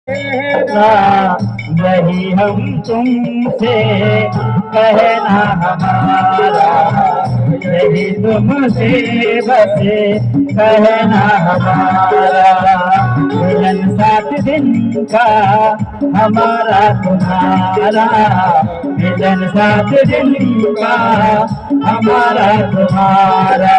कहना यही हम तुमसे कहना हमारा, यही तुमसे बस कहना हमारा। मिलन 7 दिन का हमारा तुम्हारा, मिलन 7 दिन का हमारा तुम्हारा।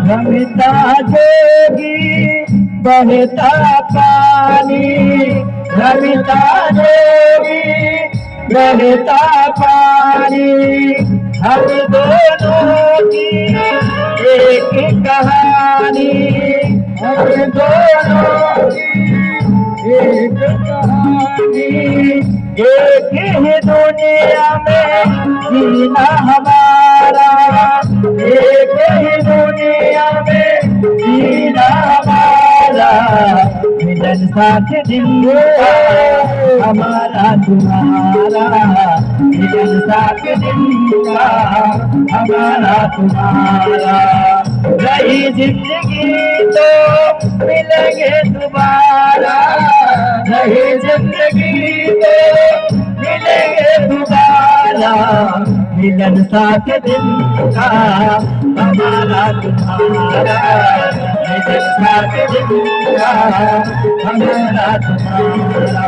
रमिता जोगी बहता पानी, रमिता जोगी बहता पानी। हम दोनों की एक कहानी, हम दोनों की एक कहानी। एक ही दुनिया में जीना हमारा, एक ही दुनिया में जीना हमारा। मिलन 7 दिन का हमारा तुम्हारा, मिलन 7 दिन का हमारा तुम्हारा। रही जिंदगी तो मिलेंगे दोबारा, रही जिंदगी तो मिलेंगे दोबारा। मिलन 7 दिन का हमारा तुम्हारा, मिलन 7 दिन का हमारा तुम्हारा।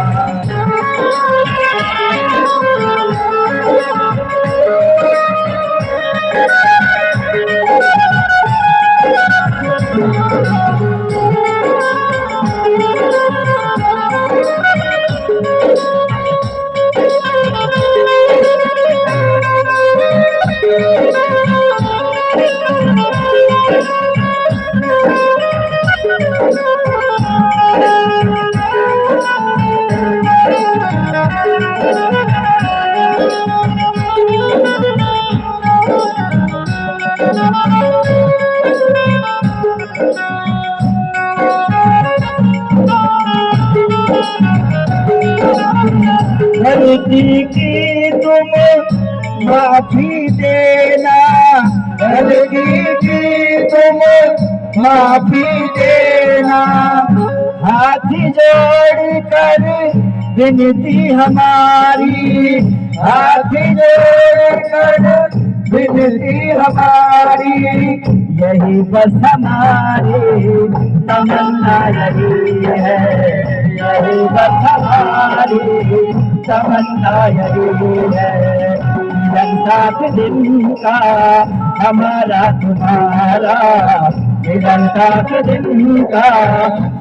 गलती की तुम माफी देना, गलती की तुम माफी देना। हाथ जोड़ कर विनती हमारी, हाथ जोड़ कर विनती हमारी। यही बस हमारी तमन्ना यही है, यही बस हमारी तमन्ना यही है। मिलन 7 दिन का हमारा तुम्हारा, मिलन 7 दिन का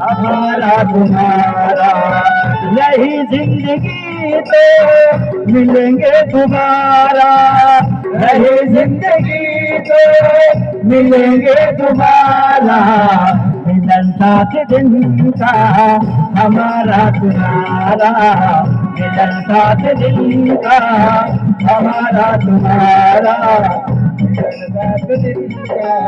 हमारा तुम्हारा। यही जिंदगी तो मिलेंगे दोबारा, यही जिंदगी तो मिलेंगे दोबारा। मिलन 7 दिन का हमारा तुम्हारा, मिलन 7 दिन का हमारा तुम्हारा, मिलन 7 दिन का।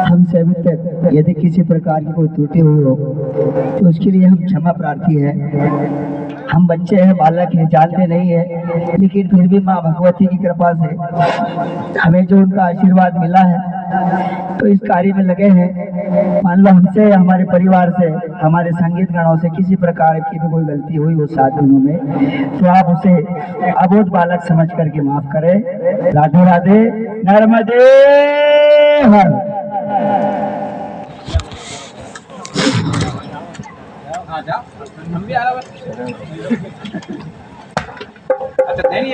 हमसे अभी तक यदि किसी प्रकार की कोई त्रुटि हुई हो तो उसके लिए हम क्षमा प्रार्थी हैं। हम बच्चे हैं, बालक हैं, जानते नहीं है, लेकिन फिर भी माँ भगवती की कृपा से हमें जो उनका आशीर्वाद मिला है तो इस कार्य में लगे हैं। मान लो हमसे, हमारे परिवार से, हमारे संगीत गणों से किसी प्रकार की भी कोई गलती हुई हो 7 दिनों में, तो आप उसे अबोध बालक समझ करके माफ करें। राधे राधे, नर्मदे हर। हम भी आ रहा अच्छा नहीं